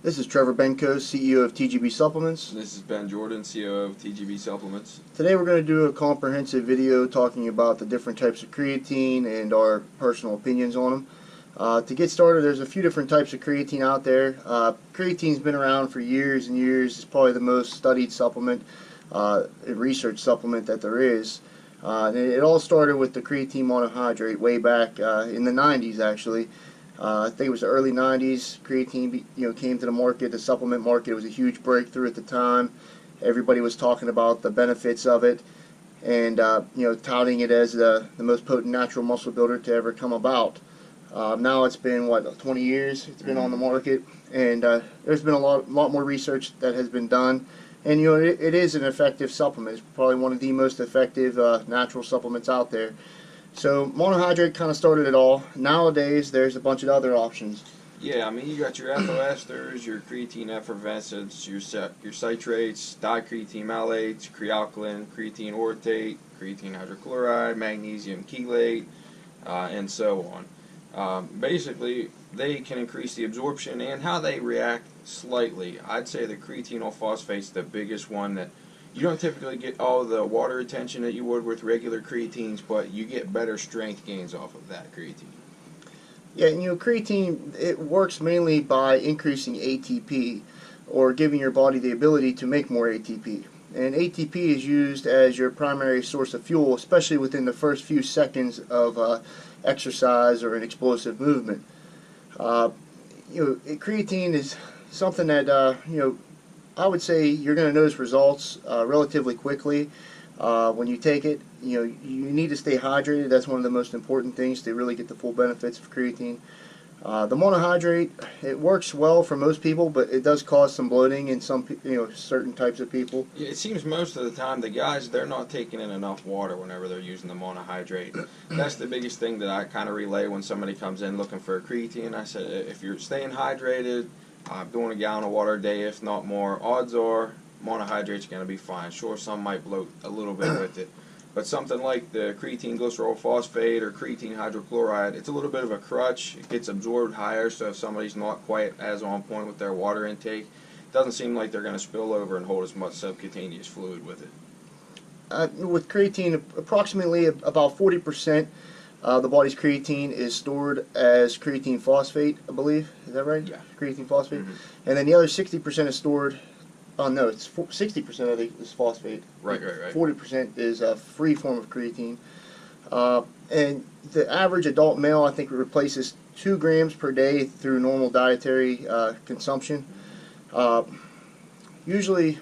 This is Trevor Benko, CEO of TGB Supplements. This is Ben Jordan, CEO of TGB Supplements. Today we're going to do a comprehensive video talking about the different types of creatine and our personal opinions on them. To get started, there's a few different types of creatine out there. Creatine's been around for years and years. It's probably the most studied supplement, research supplement that there is. And it all started with the creatine monohydrate way back in the 90s, actually. I think it was the early 90s. Creatine, came to the market, the supplement market. It was a huge breakthrough at the time. Everybody was talking about the benefits of it, and touting it as the most potent natural muscle builder to ever come about. Now it's been 20 years. It's been on the market, and there's been a lot more research that has been done. And it is an effective supplement. It's probably one of the most effective natural supplements out there. So monohydrate kind of started it all. Nowadays, there's a bunch of other options. Yeah, I mean, you got your ethyl esters, your creatine effervescents, your citrates, dicreatine malates, crealkaline, creatine orotate, creatine hydrochloride, magnesium chelate, and so on. Basically, they can increase the absorption and how they react slightly. I'd say the creatine phosphate's the biggest one that you don't typically get all the water retention that you would with regular creatines, but you get better strength gains off of that creatine. Yeah, creatine, it works mainly by increasing ATP, or giving your body the ability to make more ATP. And ATP is used as your primary source of fuel, especially within the first few seconds of exercise or an explosive movement. Creatine is something that I would say you're going to notice results relatively quickly when you take it. You need to stay hydrated. That's one of the most important things to really get the full benefits of creatine. The monohydrate, it works well for most people, but it does cause some bloating in some certain types of people. Yeah, it seems most of the time the guys, they're not taking in enough water whenever they're using the monohydrate. That's the biggest thing that I kind of relay when somebody comes in looking for a creatine. I said, if you're staying hydrated, doing a gallon of water a day, if not more, odds are monohydrate's going to be fine. Sure, some might bloat a little bit with it, but something like the creatine glycerol phosphate or creatine hydrochloride, it's a little bit of a crutch. It gets absorbed higher, so if somebody's not quite as on point with their water intake, it doesn't seem like they're going to spill over and hold as much subcutaneous fluid with it. With creatine, approximately about 40% the body's creatine is stored as creatine phosphate, I believe. Is that right? Yeah. Creatine phosphate. And then the other 60% is stored, no, it's 60% of it is phosphate. Right. 40% is a free form of creatine. And the average adult male, I think, replaces 2 grams per day through normal dietary consumption. Usually,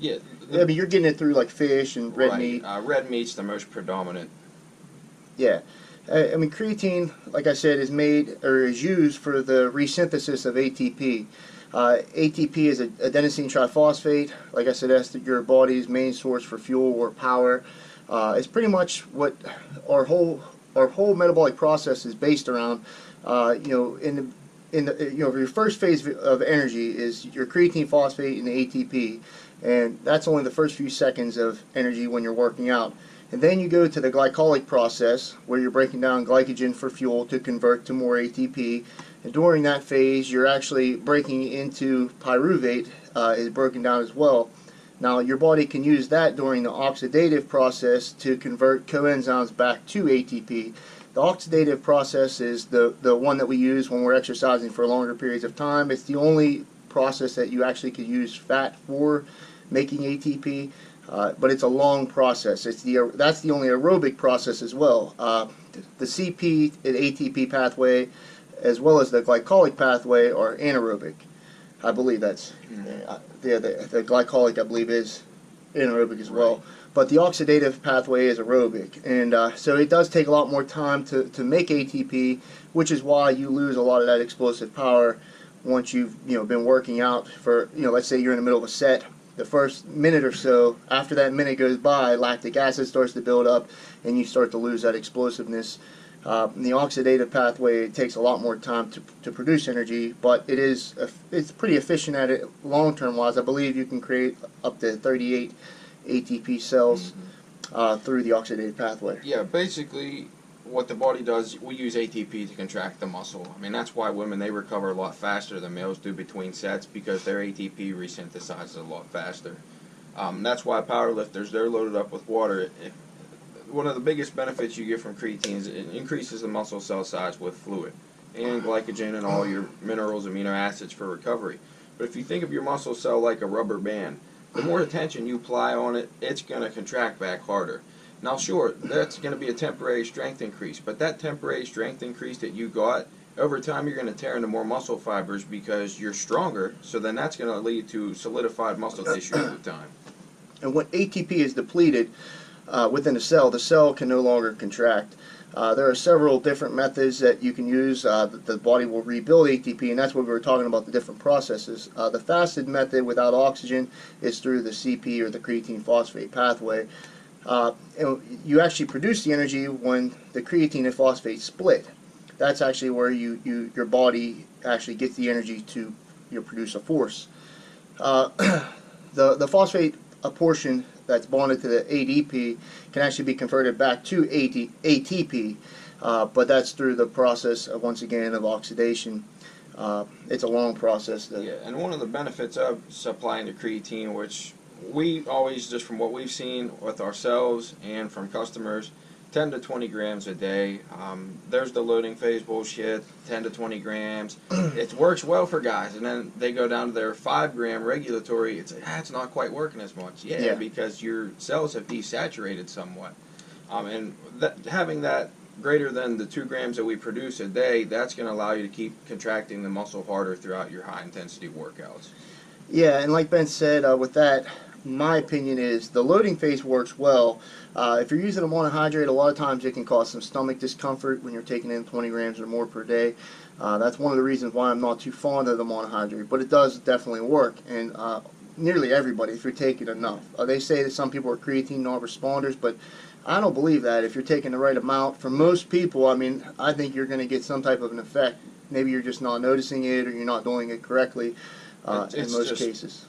yeah, I mean, you're getting it through like fish and red meat. Red meat's the most predominant. Yeah. I mean, creatine, like I said, is made or is used for the resynthesis of ATP. ATP is adenosine triphosphate. Like I said, that's your body's main source for fuel or power. It's pretty much what our whole metabolic process is based around. Your first phase of energy is your creatine phosphate and the ATP, and that's only the first few seconds of energy when you're working out. And then you go to the glycolytic process, where you're breaking down glycogen for fuel to convert to more ATP. And during that phase, you're actually breaking into pyruvate, is broken down as well. Now, your body can use that during the oxidative process to convert coenzymes back to ATP. The oxidative process is the one that we use when we're exercising for longer periods of time. It's the only process that you actually could use fat for making ATP. But it's a long process. That's the only aerobic process as well. The CP and ATP pathway, as well as the glycolytic pathway, are anaerobic. I believe that's the glycolytic, I believe, is anaerobic as well. Right. But the oxidative pathway is aerobic, and so it does take a lot more time to make ATP, which is why you lose a lot of that explosive power once you've been working out for let's say you're in the middle of a set. The first minute or so, after that minute goes by, lactic acid starts to build up, and you start to lose that explosiveness. The oxidative pathway, it takes a lot more time to produce energy, but it's pretty efficient at it long-term wise. I believe you can create up to 38 ATP cells through the oxidative pathway. Yeah, basically what the body does, we use ATP to contract the muscle. I mean, that's why women, they recover a lot faster than males do between sets, because their ATP resynthesizes a lot faster. That's why powerlifters, they're loaded up with water. One of the biggest benefits you get from creatine is it increases the muscle cell size with fluid and glycogen and all your minerals, amino acids for recovery. But if you think of your muscle cell like a rubber band, the more attention you apply on it, it's going to contract back harder. Now sure, that's going to be a temporary strength increase, but that temporary strength increase that you got, over time you're going to tear into more muscle fibers because you're stronger, so then that's going to lead to solidified muscle tissue over time. And when ATP is depleted within the cell can no longer contract. There are several different methods that you can use. The body will rebuild ATP, and that's what we were talking about, the different processes. The fastest method without oxygen is through the CP, or the creatine phosphate pathway. You actually produce the energy when the creatine and phosphate split. That's actually where your body actually gets the energy to produce a force. The phosphate portion that's bonded to the ADP can actually be converted back to ATP, but that's through the process of, once again, of oxidation. It's a long process. Yeah, and one of the benefits of supplying the creatine, which we always, just from what we've seen with ourselves and from customers, 10 to 20 grams a day. There's the loading phase bullshit, 10 to 20 grams. It works well for guys, and then they go down to their 5-gram regulatory. It's like, it's not quite working as much. Yeah, because your cells have desaturated somewhat. And having that greater than the 2 grams that we produce a day, that's going to allow you to keep contracting the muscle harder throughout your high-intensity workouts. Yeah, and like Ben said, with that, my opinion is the loading phase works well. If you're using a monohydrate, a lot of times it can cause some stomach discomfort when you're taking in 20 grams or more per day. That's one of the reasons why I'm not too fond of the monohydrate, but it does definitely work, and nearly everybody, if you're taking enough. They say that some people are creatine non-responders, but I don't believe that. If you're taking the right amount, for most people, I mean, I think you're going to get some type of an effect. Maybe you're just not noticing it, or you're not doing it correctly in most cases.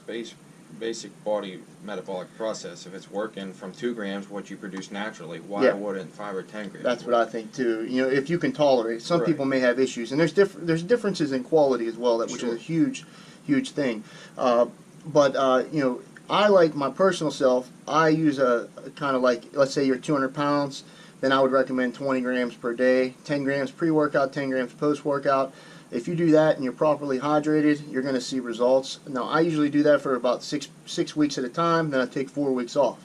Basic body metabolic process. If it's working from 2 grams, what you produce naturally, why wouldn't 5 or 10 grams? That's what I think too. If you can tolerate. Some people may have issues, and there's differences in quality as well, which is a huge thing. But I, like my personal self, I use a kind of like, let's say you're 200 pounds, then I would recommend 20 grams per day, 10 grams pre-workout, 10 grams post-workout. If you do that and you're properly hydrated, you're going to see results. Now, I usually do that for about six weeks at a time, then I take 4 weeks off.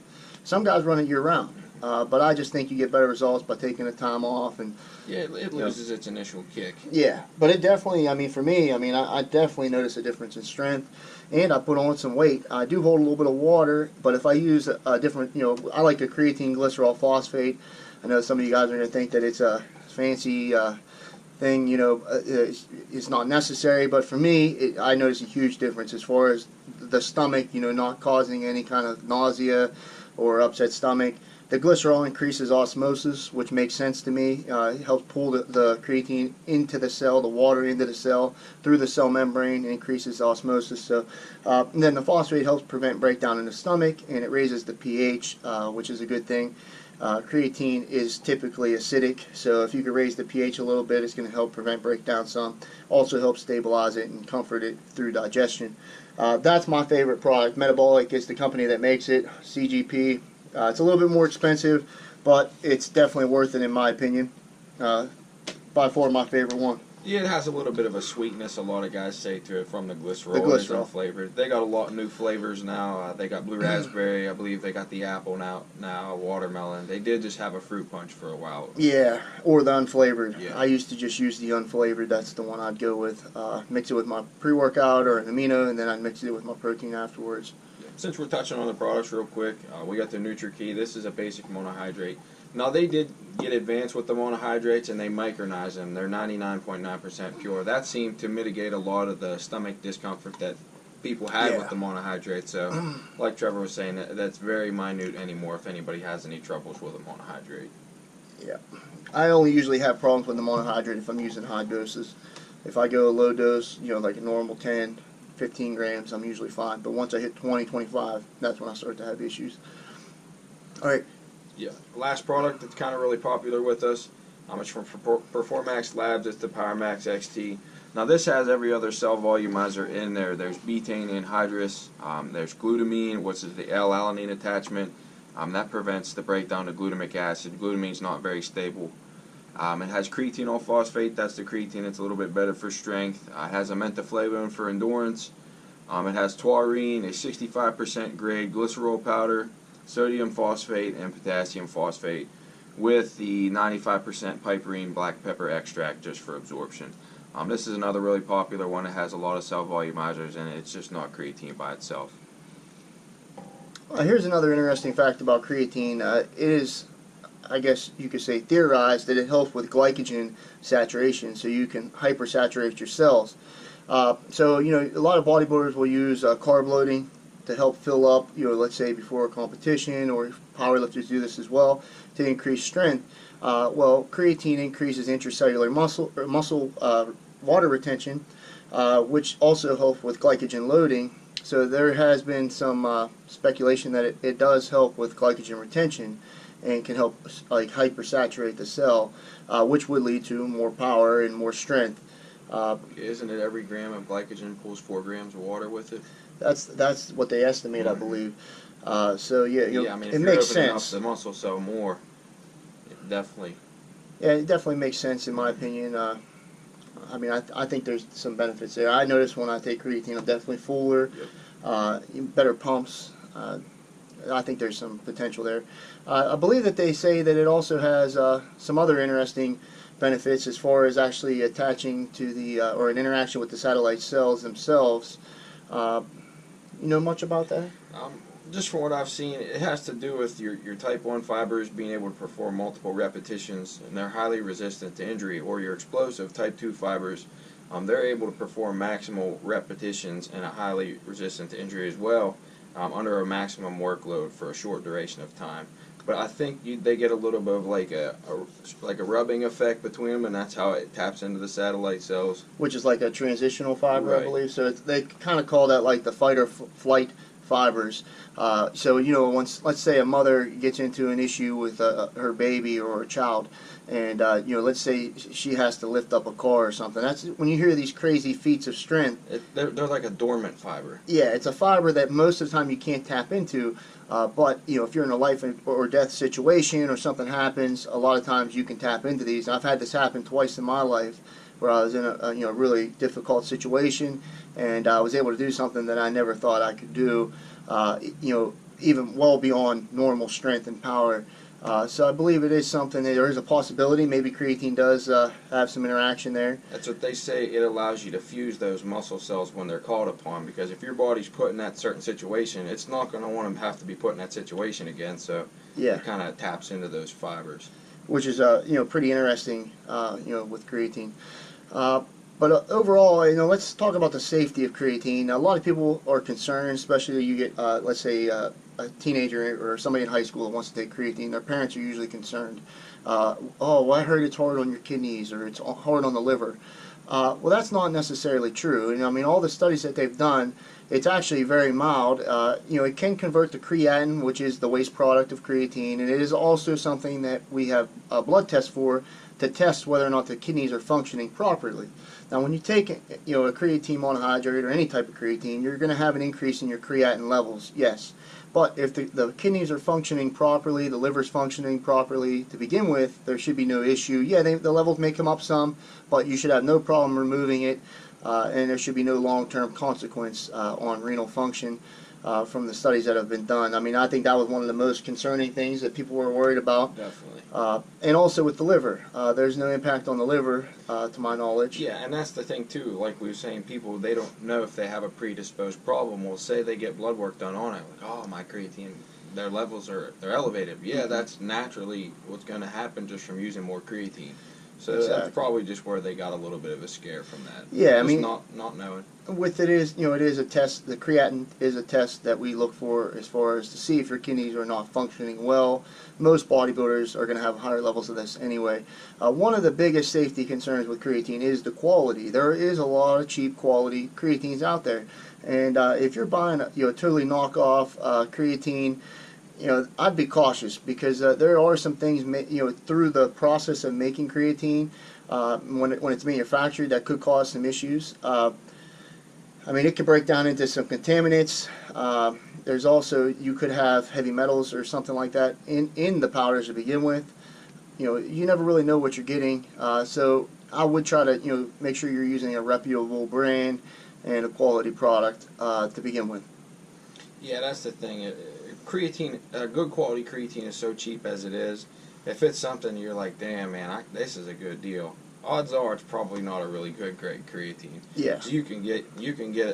Some guys run it year-round, but I just think you get better results by taking the time off. And it loses its initial kick. Yeah, but it definitely, for me, I definitely notice a difference in strength, and I put on some weight. I do hold a little bit of water, but if I use a different, I like a creatine glycerol phosphate. I know some of you guys are going to think that it's a fancy thing, it's not necessary, but for me, I notice a huge difference as far as the stomach, not causing any kind of nausea or upset stomach. The glycerol increases osmosis, which makes sense to me. It helps pull the creatine into the cell, the water into the cell, through the cell membrane, and increases osmosis. So, and then the phosphate helps prevent breakdown in the stomach, and it raises the pH, which is a good thing. Creatine is typically acidic, so if you could raise the pH a little bit, it's going to help prevent breakdown some. Also helps stabilize it and comfort it through digestion. That's my favorite product. Metabolic is the company that makes it, CGP. It's a little bit more expensive, but it's definitely worth it in my opinion. By far my favorite one. Yeah, it has a little bit of a sweetness, a lot of guys say, to it from the glycerol. The glycerol. It's unflavored. They got a lot of new flavors now. They got blue raspberry. I believe they got the apple now, watermelon. They did just have a fruit punch for a while. Yeah, or the unflavored. Yeah. I used to just use the unflavored. That's the one I'd go with. Mix it with my pre-workout or an amino, and then I'd mix it with my protein afterwards. Since we're touching on the products real quick, we got the NutriKey. This is a basic monohydrate. Now, they did get advanced with the monohydrates, and they micronized them. They're 99.9% pure. That seemed to mitigate a lot of the stomach discomfort that people had with the monohydrate. So, like Trevor was saying, that's very minute anymore if anybody has any troubles with a monohydrate. Yeah. I only usually have problems with the monohydrate if I'm using high doses. If I go a low dose, like a normal 10, 15 grams, I'm usually fine. But once I hit 20, 25, that's when I start to have issues. All right. Yeah. Last product that's kind of really popular with us, It's from Performax Labs. It's the PowerMax XT. Now this has every other cell volumizer in there. There's betaine anhydrous. There's glutamine, which is the L-alanine attachment. That prevents the breakdown of glutamic acid. Glutamine's not very stable. It has creatine phosphate. That's the creatine. It's a little bit better for strength. It has a mentoflavone for endurance. It has taurine, a 65% grade glycerol powder, sodium phosphate, and potassium phosphate, with the 95% piperine black pepper extract just for absorption. This is another really popular one. It has a lot of cell volumizers in it. It's just not creatine by itself. Here's another interesting fact about creatine. It is, I guess you could say, theorized that it helps with glycogen saturation, so you can hypersaturate your cells. So, you know, a lot of bodybuilders will use carb loading to help fill up, you know, let's say before a competition, or powerlifters do this as well, to increase strength. Well, creatine increases intracellular muscle water retention, which also helps with glycogen loading. So there has been some speculation that it does help with glycogen retention and can help like hypersaturate the cell, which would lead to more power and more strength. Isn't it every gram of glycogen pulls 4 grams of water with it? That's what they estimate, I believe. So yeah, yeah, I mean, if it you're makes opening sense. up the muscle cell more, it definitely. Yeah, it definitely makes sense in my opinion. I mean, I think there's some benefits there. I notice when I take creatine, I'm definitely fuller, better pumps. I think there's some potential there. I believe that they say that it also has some other interesting benefits as far as actually attaching to the or an interaction with the satellite cells themselves. You know much about that? Just from what I've seen, it has to do with your type 1 fibers being able to perform multiple repetitions, and they're highly resistant to injury. Or your explosive type 2 fibers, they're able to perform maximal repetitions and are highly resistant to injury as well, under a maximum workload for a short duration of time. But I think they get a little bit of like a rubbing effect between them, and that's how it taps into the satellite cells. Which is like a transitional fiber, Right. I believe. So they kind of call that like the fight or flight fibers. So you know, once, let's say a mother gets into an issue with her baby or a child, and you know, let's say she has to lift up a car or something. That's when you hear these crazy feats of strength. They're like a dormant fiber. Yeah, it's a fiber that most of the time you can't tap into. But you know, if you're in a life or death situation or something happens, a lot of times you can tap into these. And I've had this happen twice in my life, where I was in a you know, really difficult situation, and I was able to do something that I never thought I could do. You know, even well beyond normal strength and power. So I believe it is something that there is a possibility. Maybe creatine does have some interaction there. That's what they say. It allows you to fuse those muscle cells when they're called upon, because if your body's put in that certain situation, it's not going to want to have to be put in that situation again. So Yeah, it kind of taps into those fibers. which is you know, pretty interesting. You know, with creatine. But overall, you know, let's talk about the safety of creatine. Now, a lot of people are concerned, especially you get, let's say, a teenager or somebody in high school that wants to take creatine. Their parents are usually concerned. Oh, well, I heard it's hard on your kidneys or it's hard on the liver. Well, that's not necessarily true. And I mean, all the studies that they've done, it's actually very mild. You know, it can convert to creatine, which is the waste product of creatine, and it is also something that we have a blood test for to test whether or not the kidneys are functioning properly. Now, when you take, you know, a creatine monohydrate or any type of creatine, you're going to have an increase in your creatine levels, yes. But if the kidneys are functioning properly, the liver's functioning properly to begin with, there should be no issue. Yeah, the levels may come up some, but you should have no problem removing it, and there should be no long-term consequence on renal function from the studies that have been done. I mean, I think that was one of the most concerning things that people were worried about. Definitely. And also with the liver. There's no impact on the liver, to my knowledge. Yeah, and that's the thing too. Like we were saying, people, they don't know if they have a predisposed problem. Well, say they get blood work done on it, like, oh, my creatine, their levels they're elevated. Yeah, that's naturally what's going to happen just from using more creatine. So Exactly. that's probably just where they got a little bit of a scare from that. Yeah, I Just mean, not knowing. with it is, you know, it is a test. The creatine is a test that we look for as far as to see if your kidneys are not functioning well. Most bodybuilders are going to have higher levels of this anyway. One of the biggest safety concerns with creatine is the quality. There is a lot of cheap quality creatines out there, and if you're buying a, you know, totally knockoff creatine, I'd be cautious because there are some things, through the process of making creatine, when it's manufactured, that could cause some issues. I mean, it could break down into some contaminants. There's also, you could have heavy metals or something like that in the powders to begin with. You never really know what you're getting. So I would try to, make sure you're using a reputable brand and a quality product to begin with. Yeah, that's the thing. Creatine, good quality creatine is so cheap as it is. If it's something you're like, damn man, this is a good deal, odds are it's probably not a really good grade creatine. Yeah. So you can get.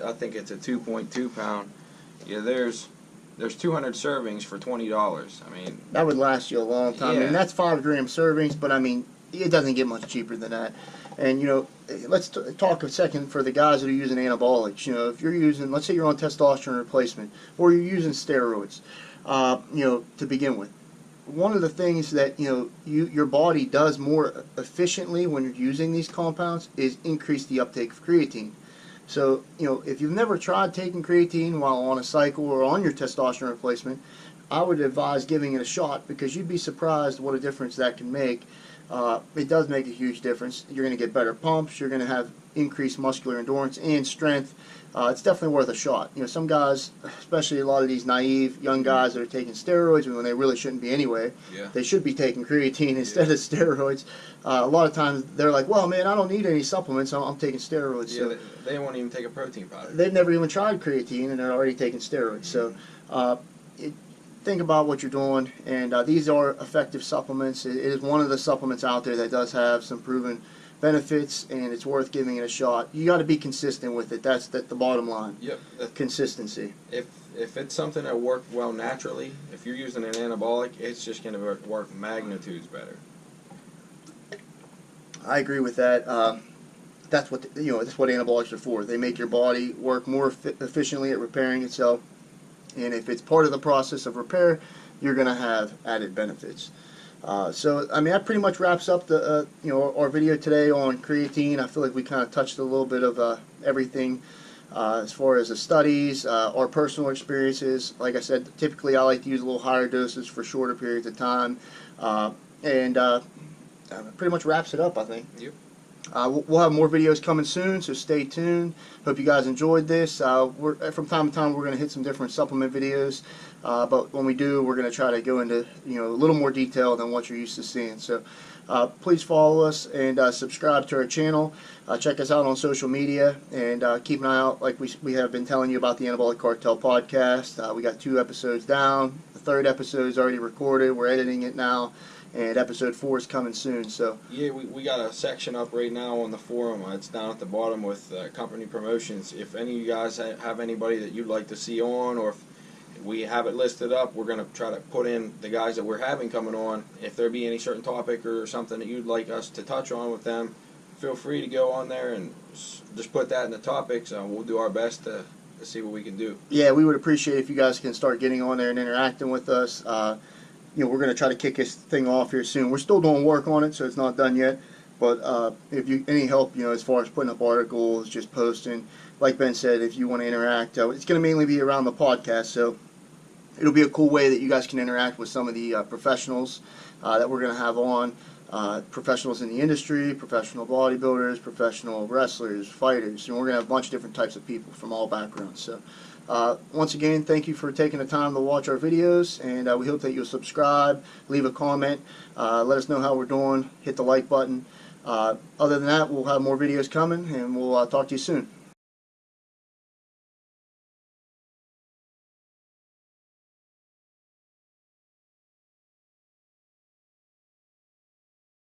I think it's a 2.2 pound. Yeah, there's 200 servings for $20. I mean, that would last you a long time. Yeah. I mean, that's 5-gram servings, but I mean, it doesn't get much cheaper than that. And let's talk a second for the guys that are using anabolics. If you're using, let's say you're on testosterone replacement, or you're using steroids, to begin with. One of the things that your body does more efficiently when you're using these compounds is increase the uptake of creatine. So if you've never tried taking creatine while on a cycle or on your testosterone replacement, I would advise giving it a shot, because you'd be surprised what a difference that can make. It does make a huge difference. You're going to get better pumps. You're going to have increased muscular endurance and strength. It's definitely worth a shot. Some guys, especially a lot of these naive young guys that are taking steroids when they really shouldn't be anyway, yeah. They should be taking creatine instead of steroids. A lot of times they're like, well, man, I don't need any supplements. I'm taking steroids. Yeah, so they won't even take a protein powder. They've never even tried creatine, and they're already taking steroids. So think about what you're doing, and these are effective supplements. It is one of the supplements out there that does have some proven benefits, and it's worth giving it a shot. You got to be consistent with it. That's the bottom line. Yep. Consistency. If it's something that worked well naturally, if you're using an anabolic, it's just going to work magnitudes better. I agree with that. That's what that's what anabolics are for. They make your body work more efficiently at repairing itself, and if it's part of the process of repair, you're going to have added benefits. So I mean, that pretty much wraps up the our video today on creatine. I feel like we kind of touched a little bit of everything as far as the studies, our personal experiences. Like I said, typically I like to use a little higher doses for shorter periods of time, and pretty much wraps it up, I think. Yep. We'll have more videos coming soon, so stay tuned. Hope you guys enjoyed this. From time to time we're going to hit some different supplement videos, but when we do, we're going to try to go into a little more detail than what you're used to seeing. So please follow us and subscribe to our channel. Check us out on social media, and keep an eye out, like we have been telling you, about the Anabolic Cartel podcast. We got 2 episodes down. The 3rd episode is already recorded. We're editing it now. And episode 4 is coming soon. So yeah, we got a section up right now on the forum. It's down at the bottom with company promotions. If any of you guys have anybody that you'd like to see on, or if we have it listed up, we're going to try to put in the guys that we're having coming on. If there be any certain topic or something that you'd like us to touch on with them, feel free to go on there and just put that in the topics. We'll do our best to see what we can do. Yeah, we would appreciate if you guys can start getting on there and interacting with us. We're going to try to kick this thing off here soon. We're still doing work on it, so it's not done yet. But if you any help, as far as putting up articles, just posting, like Ben said, if you want to interact, it's going to mainly be around the podcast. So it'll be a cool way that you guys can interact with some of the professionals that we're going to have on. Professionals in the industry, professional bodybuilders, professional wrestlers, fighters. We're going to have a bunch of different types of people from all backgrounds. So once again, thank you for taking the time to watch our videos, and we hope that you'll subscribe, leave a comment, let us know how we're doing, hit the like button. Other than that, we'll have more videos coming, and we'll talk to you soon.